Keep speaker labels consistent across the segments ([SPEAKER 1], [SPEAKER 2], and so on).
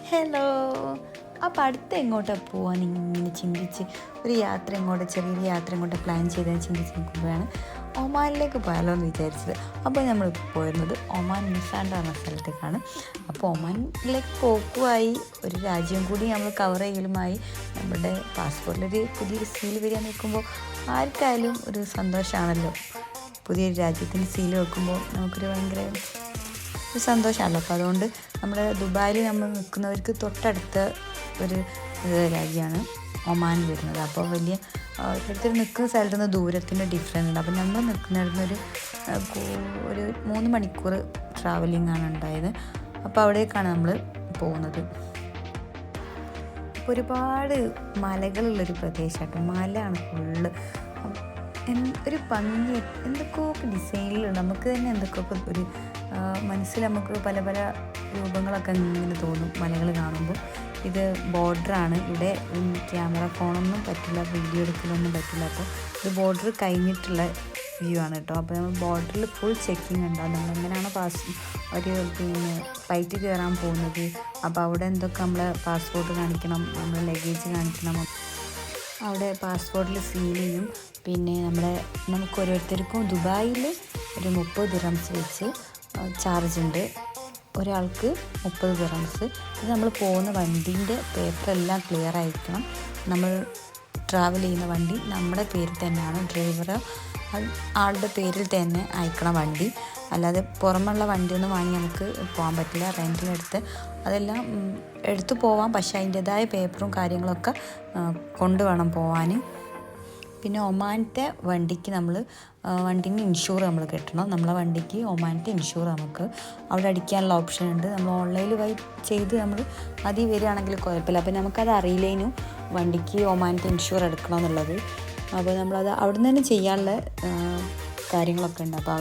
[SPEAKER 1] Hello. അപ്പോൾ അടുത്ത് എങ്ങോട്ടാണ് പോകാൻ ഇങ്ങനെ ചിന്തിച്ച് ഒരു യാത്ര എങ്ങോട്ട് ചെറിയൊരു യാത്ര എങ്ങോട്ട് പ്ലാൻ ചെയ്തെന്ന് ചിന്തിച്ച് നിൽക്കുമ്പോഴാണ് ഒമാനിലേക്ക് പോയാലോ എന്ന് വിചാരിച്ചത്. അപ്പോൾ നമ്മൾ പോയിരുന്നത് ഒമാൻ നിസാൻഡ് എന്ന സ്ഥലത്തേക്കാണ്. അപ്പോൾ ഒമാനിലേക്ക് പോക്കുമായി ഒരു രാജ്യം കൂടി നമ്മൾ കവർ ചെയ്യലുമായി നമ്മുടെ പാസ്പോർട്ടിലൊരു പുതിയൊരു സീൽ വരിക നിൽക്കുമ്പോൾ ആർക്കായാലും ഒരു സന്തോഷമാണല്ലോ. പുതിയൊരു രാജ്യത്തിന് സീൽ വെക്കുമ്പോൾ നമുക്കൊരു ഭയങ്കര ഒരു സന്തോഷമാണല്ലോ. അപ്പോൾ അതുകൊണ്ട് നമ്മുടെ ദുബായിൽ നമ്മൾ നിൽക്കുന്നവർക്ക് തൊട്ടടുത്ത ഒരു രാജ്യമാണ് ഒമാൻ വരുന്നത്. അപ്പോൾ വലിയ ഓരോരുത്തർ നിൽക്കുന്ന സ്ഥലത്ത് നിന്ന് ദൂരത്തിൻ്റെ ഡിഫറൻസ് ഉണ്ട്. അപ്പോൾ നമ്മൾ നിൽക്കുന്നിടത്തുനിന്ന് ഒരു 3 മണിക്കൂർ ട്രാവലിംഗ് ആണ് ഉണ്ടായത്. അപ്പോൾ അവിടേക്കാണ് നമ്മൾ പോകുന്നത്. അപ്പോൾ ഒരുപാട് മലകളുള്ളൊരു പ്രദേശമായിട്ട് മലയാണ് ഫുള്ള്. ഒരു ഭംഗി എന്തൊക്കെയൊക്കെ ഡിസൈനിലുണ്ട്. നമുക്ക് തന്നെ എന്തൊക്കെയൊക്കെ ഒരു മനസ്സിൽ നമുക്ക് പല പല രൂപങ്ങളൊക്കെ ഇങ്ങനെ തോന്നും മലകൾ കാണുമ്പോൾ. ഇത് ബോർഡറാണ്. ഇവിടെ ക്യാമറ ഫോണൊന്നും പറ്റില്ല, വീഡിയോ എടുക്കലൊന്നും പറ്റില്ല. അപ്പോൾ ഇത് ബോർഡർ കഴിഞ്ഞിട്ടുള്ള വ്യൂ ആണ് കേട്ടോ. അപ്പോൾ നമ്മൾ ബോർഡറിൽ ഫുൾ ചെക്കിങ് ഉണ്ടാകും. നമ്മളെങ്ങനെയാണ് ഫ്ലൈറ്റ് കയറാൻ പോകുന്നത്. അപ്പോൾ അവിടെ എന്തൊക്കെ നമ്മൾ പാസ്പോർട്ട് കാണിക്കണം, നമ്മൾ ലഗേജ് കാണിക്കണം. അവിടെ പാസ്പോർട്ടിൽ സീൽ ചെയ്യും. പിന്നെ നമുക്ക് ഓരോരുത്തർക്കും ദുബായിൽ ഒരു 30 ദിറംസ് വെച്ച് ചാർജ് ഉണ്ട്. ഒരാൾക്ക് 30 ദിറംസ്. ഇത് നമ്മൾ പോകുന്ന വണ്ടീൻ്റെ പേപ്പറെല്ലാം ക്ലിയർ ആയിരിക്കണം. നമ്മൾ ട്രാവൽ ചെയ്യുന്ന വണ്ടി നമ്മുടെ പേരിൽ തന്നെയാണ്. ഡ്രൈവർ ആളുടെ പേരിൽ തന്നെ അയക്കണം വണ്ടി. അല്ലാതെ പുറമുള്ള വണ്ടിയൊന്നും വാങ്ങി നമുക്ക് പോകാൻ പറ്റില്ല. റെൻറ്റിനെടുത്ത് അതെല്ലാം എടുത്തു പോവാം. പക്ഷേ അതിൻ്റേതായ പേപ്പറും കാര്യങ്ങളൊക്കെ കൊണ്ടുവേണം പോവാൻ. പിന്നെ ഒമാനത്തെ വണ്ടിക്ക് വണ്ടീൻ്റെ ഇൻഷൂർ നമ്മൾ കെട്ടണം. നമ്മളെ വണ്ടിക്ക് ഒമാനത്തെ ഇൻഷൂർ നമുക്ക് അവിടെ അടിക്കാനുള്ള ഓപ്ഷൻ ഉണ്ട്. നമ്മൾ ഓൺലൈനിൽ വഴി ചെയ്ത് നമ്മൾ അതിൽ വരികയാണെങ്കിൽ കുഴപ്പമില്ല. അപ്പോൾ നമുക്കത് അറിയില്ലേനും വണ്ടിക്ക് ഒമാനത്തെ ഇൻഷൂർ എടുക്കണം എന്നുള്ളത്. അപ്പോൾ നമ്മളത് അവിടെ നിന്ന് തന്നെ ചെയ്യാനുള്ള കാര്യങ്ങളൊക്കെ ഉണ്ട്. അപ്പോൾ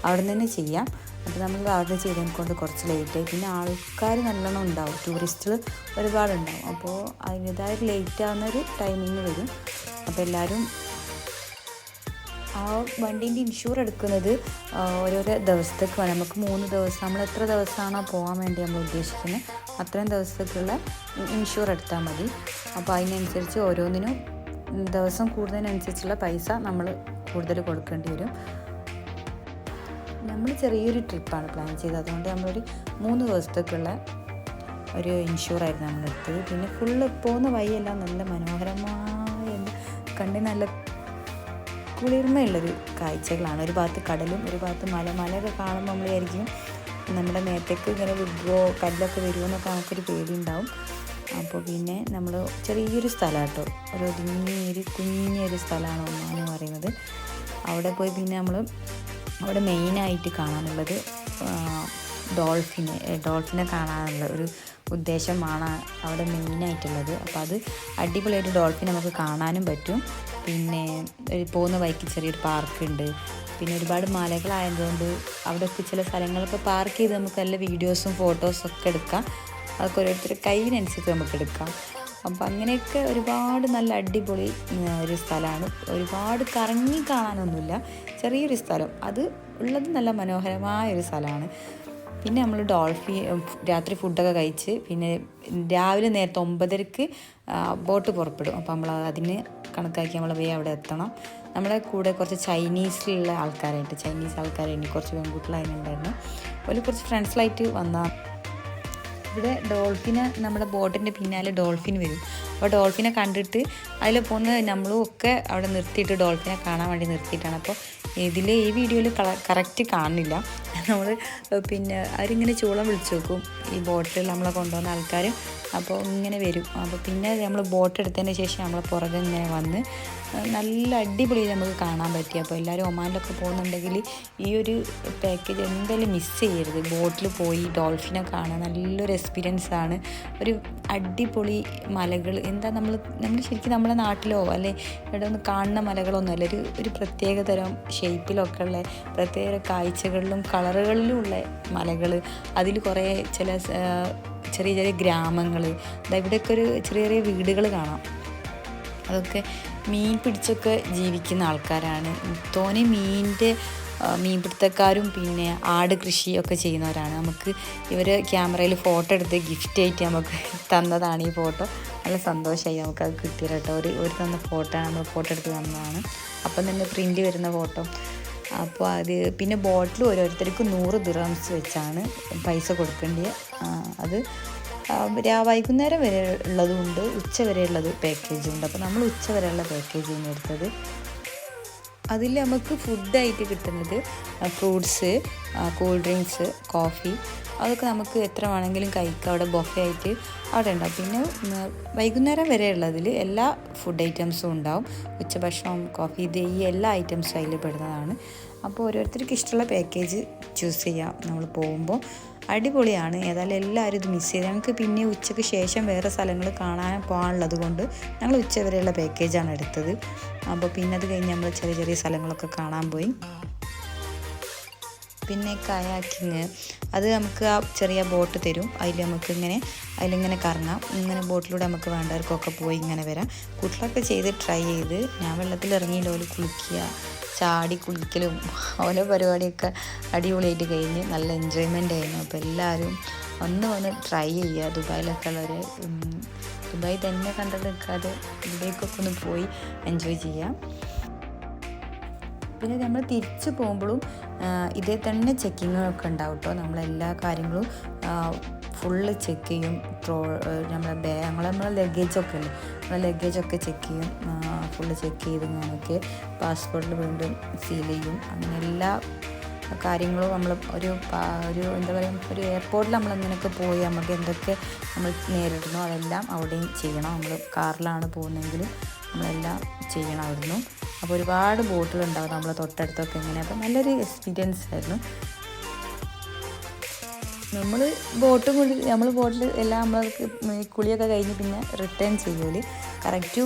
[SPEAKER 1] അവിടെ നിന്ന് തന്നെ ചെയ്യാം. അപ്പോൾ നമ്മൾ അവിടെ ചെയ്തതിനെ കൊണ്ട് കുറച്ച് ലേറ്റായി. പിന്നെ ആൾക്കാർ നല്ലോണം ഉണ്ടാവും, ടൂറിസ്റ്റുകൾ ഒരുപാടുണ്ടാവും. അപ്പോൾ അതിൻ്റേതായ ലേറ്റ് ആവുന്നൊരു ടൈമിങ് വരും. അപ്പോൾ എല്ലാവരും ആ വണ്ടീൻ്റെ ഇൻഷൂർ എടുക്കുന്നത് ഓരോരോ ദിവസത്തേക്ക് വേണം. നമുക്ക് 3 ദിവസം നമ്മൾ എത്ര ദിവസമാണോ പോകാൻ വേണ്ടി നമ്മൾ ഉദ്ദേശിക്കുന്നത് അത്രയും ദിവസത്തേക്കുള്ള ഇൻഷൂർ എടുത്താൽ മതി. അപ്പോൾ അതിനനുസരിച്ച് ഓരോന്നിനും ദിവസം കൂടുന്നതിനനുസരിച്ചുള്ള പൈസ നമ്മൾ കൂടുതൽ കൊടുക്കേണ്ടി വരും. നമ്മൾ ചെറിയൊരു ട്രിപ്പാണ് പ്ലാൻ ചെയ്തത്. അതുകൊണ്ട് നമ്മളൊരു 3 ദിവസത്തേക്കുള്ള ഒരു ഇൻഷൂറായിരുന്നു നമ്മളെടുത്തത്. പിന്നെ ഫുള്ള് പോകുന്ന വഴിയെല്ലാം നല്ല മനോഹരമായ കണ്ട് നല്ല കുളിർമയുള്ളൊരു കാഴ്ചകളാണ്. ഒരു ഭാഗത്ത് കടലും ഒരു ഭാഗത്ത് മലയൊക്കെ കാണുമ്പോൾ നമ്മൾ വിചാരിക്കും നമ്മുടെ മേത്തേക്ക് ഇങ്ങനെ വിടുവോ കല്ലൊക്കെ വരുമോ എന്നൊക്കെ നമുക്കൊരു പേടിയുണ്ടാവും. അപ്പോൾ പിന്നെ നമ്മൾ ചെറിയൊരു സ്ഥലമാണ് കേട്ടോ, ഒരു ഒതുങ്ങിയൊരു കുഞ്ഞൊരു സ്ഥലമാണ് ഒമാൻ എന്ന് പറയുന്നത്. അവിടെ പോയി പിന്നെ അവിടെ മെയിനായിട്ട് കാണാനുള്ളത് ഡോൾഫിനെ കാണാനുള്ള ഒരു ഉദ്ദേശമാണ് അവിടെ മെയിനായിട്ടുള്ളത്. അപ്പോൾ അത് അടിപൊളിയായിട്ട് ഡോൾഫിൻ നമുക്ക് കാണാനും പറ്റും. പിന്നെ പോകുന്ന വഴിക്ക് ചെറിയൊരു പാർക്കുണ്ട്. പിന്നെ ഒരുപാട് മലകളായതുകൊണ്ട് അവിടെയൊക്കെ ചില സ്ഥലങ്ങളൊക്കെ പാർക്ക് ചെയ്ത് നമുക്ക് നല്ല വീഡിയോസും ഫോട്ടോസും ഒക്കെ എടുക്കാം. അതൊക്കെ ഓരോരുത്തരുടെ കഴിവിനനുസരിച്ച് നമുക്ക് എടുക്കാം. അപ്പം അങ്ങനെയൊക്കെ ഒരുപാട് നല്ല അടിപൊളി ഒരു സ്ഥലമാണ്. ഒരുപാട് കറങ്ങി കാണാനൊന്നുമില്ല, ചെറിയൊരു സ്ഥലം. അത് ഉള്ളത് നല്ല മനോഹരമായൊരു സ്ഥലമാണ്. പിന്നെ നമ്മൾ രാത്രി ഫുഡൊക്കെ കഴിച്ച് പിന്നെ രാവിലെ നേരത്തെ 9:30 ബോട്ട് പുറപ്പെടും. അപ്പോൾ നമ്മൾ അതിന് കണക്കാക്കി നമ്മൾ അവിടെ എത്തണം. നമ്മളെ കൂടെ കുറച്ച് ചൈനീസ് ആൾക്കാരായിട്ട് കുറച്ച് പെൺകുട്ടികളതിനുണ്ടായിരുന്നു. അതുപോലെ കുറച്ച് ഫ്രണ്ട്സിലായിട്ട് വന്നാൽ ഇവിടെ നമ്മുടെ ബോട്ടിൻ്റെ പിന്നാലെ ഡോൾഫിൻ വരും. അപ്പോൾ ഡോൾഫിനെ കണ്ടിട്ട് അതിൽ പോകുന്നത് നമ്മളും ഒക്കെ അവിടെ നിർത്തിയിട്ട് ഡോൾഫിനെ കാണാൻ വേണ്ടി നിർത്തിയിട്ടാണ്. അപ്പോൾ ഈ വീഡിയോയിൽ കറക്റ്റ് കാണുന്നില്ല. നമ്മൾ പിന്നെ അവരിങ്ങനെ ചൂളം വിളിച്ചു നോക്കും ഈ ബോട്ടിൽ നമ്മളെ കൊണ്ടുവന്ന ആൾക്കാർ. അപ്പോൾ ഇങ്ങനെ വരും. അപ്പോൾ പിന്നെ നമ്മൾ ബോട്ട് എടുത്തതിന് ശേഷം നമ്മളെ പുറകെ ഇങ്ങനെ വന്ന് നല്ല അടിപൊളിയിൽ നമുക്ക് കാണാൻ പറ്റി. അപ്പോൾ എല്ലാവരും ഒമാനിലൊക്കെ പോകുന്നുണ്ടെങ്കിൽ ഈ ഒരു പാക്കേജ് എന്തായാലും മിസ് ചെയ്യരുത്. ബോട്ടിൽ പോയി ഡോൾഫിനെ കാണാൻ നല്ലൊരു എക്സ്പീരിയൻസ് ആണ്. ഒരു അടിപൊളി മലകൾ. എന്താ നമ്മൾ ശരിക്കും നമ്മുടെ നാട്ടിലോ അല്ലെ ഇവിടെ ഒന്ന് കാണുന്ന മലകളൊന്നും അല്ല. ഒരു പ്രത്യേക തരം ഷേപ്പിലൊക്കെ ഉള്ള പ്രത്യേക കാഴ്ചകളിലും കളറുകളിലും ഉള്ള മലകൾ. അതിൽ കുറേ ചെറിയ ചെറിയ ഗ്രാമങ്ങൾ, ഇവിടെയൊക്കെ ഒരു ചെറിയ ചെറിയ വീടുകൾ കാണാം. അതൊക്കെ മീൻ പിടിച്ചൊക്കെ ജീവിക്കുന്ന ആൾക്കാരാണ്. തോനെ മീനിൻ്റെ മീൻപിടുത്തക്കാരും പിന്നെ ആട് കൃഷിയൊക്കെ ചെയ്യുന്നവരാണ്. നമുക്ക് ഇവർ ക്യാമറയിൽ ഫോട്ടോ എടുത്ത് ഗിഫ്റ്റ് ആയിട്ട് നമുക്ക് തന്നതാണ് ഈ ഫോട്ടോ. നല്ല സന്തോഷമായി നമുക്കത് കിട്ടിയത് കേട്ടോ. ഒരു തന്ന ഫോട്ടോ നമ്മൾ ഫോട്ടോ എടുത്ത് തന്നതാണ്. അപ്പം തന്നെ പ്രിൻ്റ് വരുന്ന ഫോട്ടോ. അപ്പോൾ അത് പിന്നെ ബോട്ടിൽ ഓരോരുത്തർക്ക് 100 ദിർഹംസ് വെച്ചാണ് പൈസ കൊടുക്കേണ്ടത്. അത് വൈകുന്നേരം വരെ ഉള്ളതുകൊണ്ട് ഉച്ച വരെ ഉള്ളത് പാക്കേജും ഉണ്ട്. അപ്പോൾ നമ്മൾ ഉച്ച വരെയുള്ള പാക്കേജാണ് എടുത്തത്. അതിൽ നമുക്ക് ഫുഡായിട്ട് കിട്ടുന്നത് ഫ്രൂട്ട്സ്, കൂൾ ഡ്രിങ്ക്സ്, കോഫി, അതൊക്കെ നമുക്ക് എത്ര വേണമെങ്കിലും കഴിക്കാം. അവിടെ ബൊഫെ ആയിട്ട് അവിടെ ഉണ്ടാവും. പിന്നെ വൈകുന്നേരം വരെ ഉള്ളതിൽ എല്ലാ ഫുഡ് ഐറ്റംസും ഉണ്ടാവും. ഉച്ചഭക്ഷണം, കോഫി, ഇത് ഈ എല്ലാ ഐറ്റംസും അതിൽ പെടുന്നതാണ്. അപ്പോൾ ഓരോരുത്തർക്ക് ഇഷ്ടമുള്ള പാക്കേജ് ചൂസ് ചെയ്യാം. നമ്മൾ പോകുമ്പോൾ അടിപൊളിയാണ്. ഏതായാലും എല്ലാവരും ഇത് മിസ് ചെയ്ത് ഞങ്ങൾക്ക് പിന്നെ ഉച്ചയ്ക്ക് ശേഷം വേറെ സ്ഥലങ്ങൾ കാണാൻ പോകാനുള്ളത് കൊണ്ട് ഞങ്ങൾ ഉച്ച വരെയുള്ള പാക്കേജാണ് എടുത്തത്. അപ്പോൾ പിന്നെ അത് കഴിഞ്ഞ് നമ്മൾ ചെറിയ ചെറിയ സ്ഥലങ്ങളൊക്കെ കാണാൻ പോയി. പിന്നെ കയാക്കിങ്, അത് നമുക്ക് ആ ചെറിയ ബോട്ട് തരും. അതിലിങ്ങനെ കറങ്ങാം. ഇങ്ങനെ ബോട്ടിലൂടെ നമുക്ക് വേണ്ടവർക്കൊക്കെ പോയി ഇങ്ങനെ വരാം. കുട്ടികളൊക്കെ ചെയ്ത് ട്രൈ ചെയ്ത് ഞാൻ വെള്ളത്തിൽ ഇറങ്ങിയില്ല. ഓല് കുളിക്കുക, ചാടി കുളിക്കലും ഓരോ പരിപാടിയൊക്കെ അടിപൊളിയായിട്ട് കഴിഞ്ഞ് നല്ല എൻജോയ്മെൻ്റ് ആയിരുന്നു. അപ്പോൾ എല്ലാവരും വന്ന് ട്രൈ ചെയ്യുക. ദുബായിലൊക്കെ ഉള്ളവർ ദുബായ് തന്നെ കണ്ടിട്ട് നിൽക്കാതെ ഇവിടേക്കൊക്കെ ഒന്ന് പോയി എൻജോയ് ചെയ്യാം. പിന്നെ നമ്മൾ തിരിച്ചു പോകുമ്പോഴും ഇതേ തന്നെ ചെക്കിങ്ങൊക്കെ ഉണ്ടാവും കേട്ടോ. നമ്മളെല്ലാ കാര്യങ്ങളും ഫുള്ള് ചെക്ക് ചെയ്യും. നമ്മളെ ലഗേജൊക്കെ ഉണ്ട്, നമ്മളെ ലഗേജൊക്കെ ചെക്ക് ചെയ്യും. ഫുള്ള് ചെക്ക് ചെയ്ത് നമുക്ക് പാസ്പോർട്ടിൽ വീണ്ടും സീൽ ചെയ്യും. അങ്ങനെ എല്ലാ കാര്യങ്ങളും നമ്മൾ ഒരു എന്താ പറയുക, ഒരു എയർപോർട്ടിൽ നമ്മളെങ്ങനെയൊക്കെ പോയി നമുക്ക് എന്തൊക്കെ നമ്മൾ നേരിടണോ അതെല്ലാം അവിടെയും ചെയ്യണം. നമ്മൾ കാറിലാണ് പോകുന്നതെങ്കിലും നമ്മളെല്ലാം ചെയ്യണം അവിടുന്ന്. അപ്പോൾ ഒരുപാട് ബോട്ടുകളുണ്ടാവും നമ്മളെ തൊട്ടടുത്തൊക്കെ ഇങ്ങനെ. അപ്പോൾ നല്ലൊരു എക്സ്പീരിയൻസ് ആയിരുന്നു. നമ്മൾ ബോട്ടിൽ എല്ലാം നമ്മൾക്ക് കുളിയൊക്കെ കഴിഞ്ഞ് പിന്നെ റിട്ടേൺ ചെയ്യൂല്. കറക്റ്റ്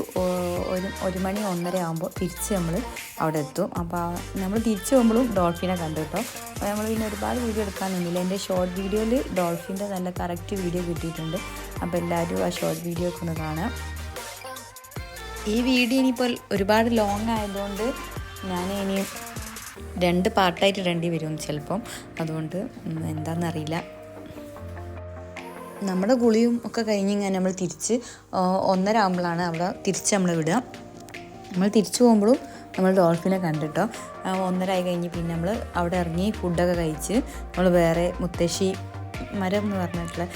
[SPEAKER 1] 1 മണി 1:30 ആകുമ്പോൾ തിരിച്ച് നമ്മൾ അവിടെ എത്തും. അപ്പോൾ നമ്മൾ തിരിച്ചു പോകുമ്പോഴും ഡോൾഫിനെ കണ്ടു കേട്ടോ. അപ്പോൾ നമ്മൾ പിന്നെ ഒരുപാട് വീഡിയോ എടുക്കാൻ നിന്നില്ല. എൻ്റെ ഷോർട്ട് വീഡിയോയിൽ ഡോൾഫിൻ്റെ നല്ല കറക്റ്റ് വീഡിയോ കിട്ടിയിട്ടുണ്ട്. അപ്പോൾ എല്ലാവരും ആ ഷോർട്ട് വീഡിയോ ഒക്കെ ഒന്ന് കാണാം. ഈ വീഡിയോ ഇനിയിപ്പോൾ ഒരുപാട് ലോങ് ആയതുകൊണ്ട് ഞാൻ ഇനി 2 പാർട്ടായിട്ട് ഇടേണ്ടി വരും ചിലപ്പം. അതുകൊണ്ട് എന്താണെന്നറിയില്ല. നമ്മുടെ കുളിയും ഒക്കെ കഴിഞ്ഞ് ഇങ്ങനെ നമ്മൾ തിരിച്ച് 1:30 ആകുമ്പോഴാണ് അവിടെ തിരിച്ച് നമ്മൾ വിടുക. നമ്മൾ തിരിച്ചു പോകുമ്പോഴും നമ്മൾ ഡോൾഫിനെ കണ്ടിട്ടോ. 1:30 ആയി കഴിഞ്ഞ് പിന്നെ നമ്മൾ അവിടെ ഇറങ്ങി ഫുഡൊക്കെ കഴിച്ച് നമ്മൾ വേറെ മുത്തശ്ശി മരം എന്ന് പറഞ്ഞിട്ടുള്ള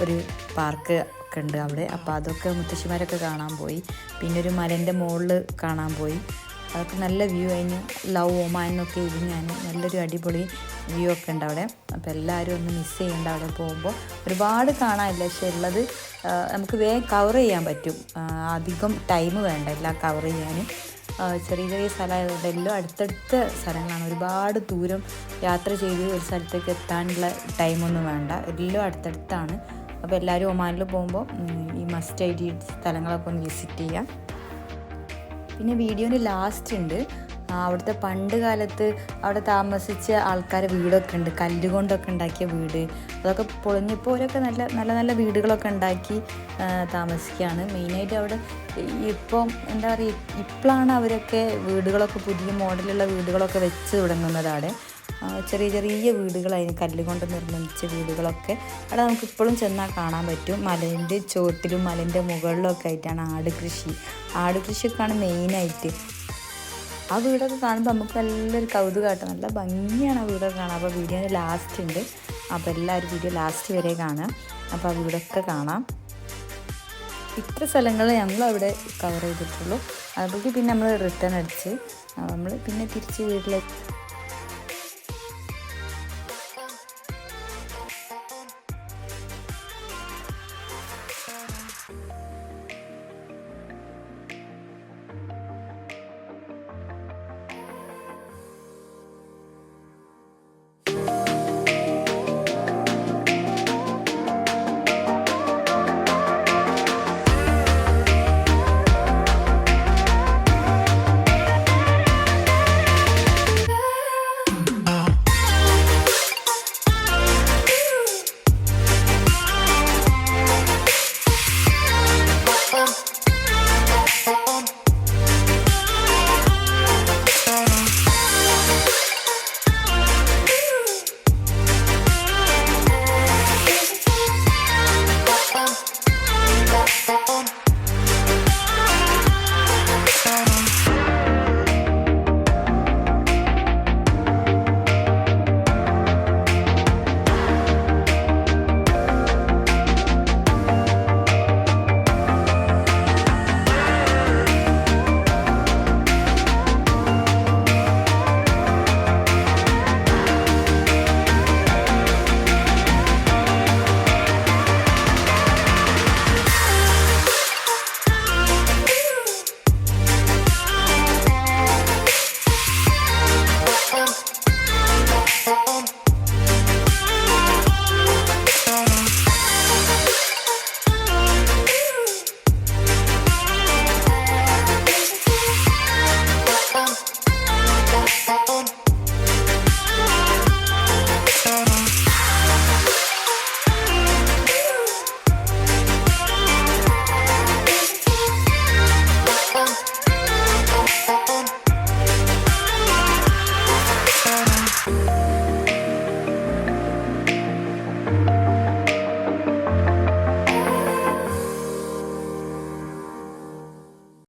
[SPEAKER 1] ഒരു പാർക്ക് ഒക്കെ ഉണ്ട് അവിടെ. അപ്പോൾ അതൊക്കെ മുത്തശ്ശിമാരൊക്കെ കാണാൻ പോയി. പിന്നെ ഒരു മരൻ്റെ മുകളിൽ കാണാൻ പോയി. അതൊക്കെ നല്ല വ്യൂ കഴിഞ്ഞ് ലവ് ഒമാൻ എന്നൊക്കെ ഞാൻ നല്ലൊരു അടിപൊളി വ്യൂ ഒക്കെ ഉണ്ട് അവിടെ. അപ്പോൾ എല്ലാവരും ഒന്ന് മിസ് ചെയ്യേണ്ട അവിടെ പോകുമ്പോൾ. ഒരുപാട് കാണാനില്ല, പക്ഷേ ഉള്ളത് നമുക്ക് വേഗം കവർ ചെയ്യാൻ പറ്റും. അധികം ടൈം വേണ്ട എല്ലാം കവർ ചെയ്യാൻ. ചെറിയ ചെറിയ സ്ഥലമായതുകൊണ്ട് എല്ലാം അടുത്തടുത്ത സ്ഥലങ്ങളാണ്. ഒരുപാട് ദൂരം യാത്ര ചെയ്ത് ഒരു സ്ഥലത്തേക്ക് എത്താനുള്ള ടൈമൊന്നും വേണ്ട, എല്ലാം അടുത്തടുത്താണ്. അപ്പോൾ എല്ലാവരും ഒമാനിൽ പോകുമ്പോൾ ഈ മസ്റ്റായിട്ട് ഈ സ്ഥലങ്ങളൊക്കെ ഒന്ന് വിസിറ്റ് ചെയ്യാം. പിന്നെ വീഡിയോന് ലാസ്റ്റ് ഉണ്ട് അവിടുത്തെ പണ്ട് കാലത്ത് അവിടെ താമസിച്ച ആൾക്കാരെ വീടൊക്കെ ഉണ്ട്, കല്ലുകൊണ്ടൊക്കെ ഉണ്ടാക്കിയ വീട്. അതൊക്കെ പൊളിഞ്ഞപ്പോൾ അവരൊക്കെ നല്ല നല്ല വീടുകളൊക്കെ ഉണ്ടാക്കി താമസിക്കുകയാണ്. മെയിനായിട്ട് അവിടെ ഇപ്പം എന്താ പറയുക, ഇപ്പോഴാണ് അവരൊക്കെ വീടുകളൊക്കെ പുതിയ മോഡലുള്ള വീടുകളൊക്കെ വെച്ച് തുടങ്ങുന്നത്. അവിടെ ചെറിയ ചെറിയ വീടുകളായിരുന്നു, കല്ലുകൊണ്ട് നിർമ്മിച്ച വീടുകളൊക്കെ അവിടെ നമുക്ക് ഇപ്പോഴും ചെന്നാൽ കാണാൻ പറ്റും. മലേൻ്റെ ചുവട്ടിലും മലേൻ്റെ മുകളിലൊക്കെ ആയിട്ടാണ് ആട് കൃഷിയൊക്കെയാണ് മെയിനായിട്ട്. ആ വീടൊക്കെ കാണുമ്പോൾ നമുക്ക് നല്ലൊരു കൗതുകമായിട്ട് നല്ല ഭംഗിയാണ് ആ വീടൊക്കെ കാണാം. അപ്പോൾ വീഡിയോൻ്റെ ലാസ്റ്റ് ഉണ്ട്, അപ്പോൾ എല്ലാവരും വീഡിയോ ലാസ്റ്റ് വരെ കാണാം. അപ്പോൾ ആ വീടൊക്കെ കാണാം. ഇത്ര സ്ഥലങ്ങൾ ഞങ്ങളവിടെ കവർ ചെയ്തിട്ടുള്ളൂ. അതുപോലെ പിന്നെ നമ്മൾ റിട്ടേൺ അടിച്ച് നമ്മൾ പിന്നെ തിരിച്ച് വീട്ടിലേക്ക്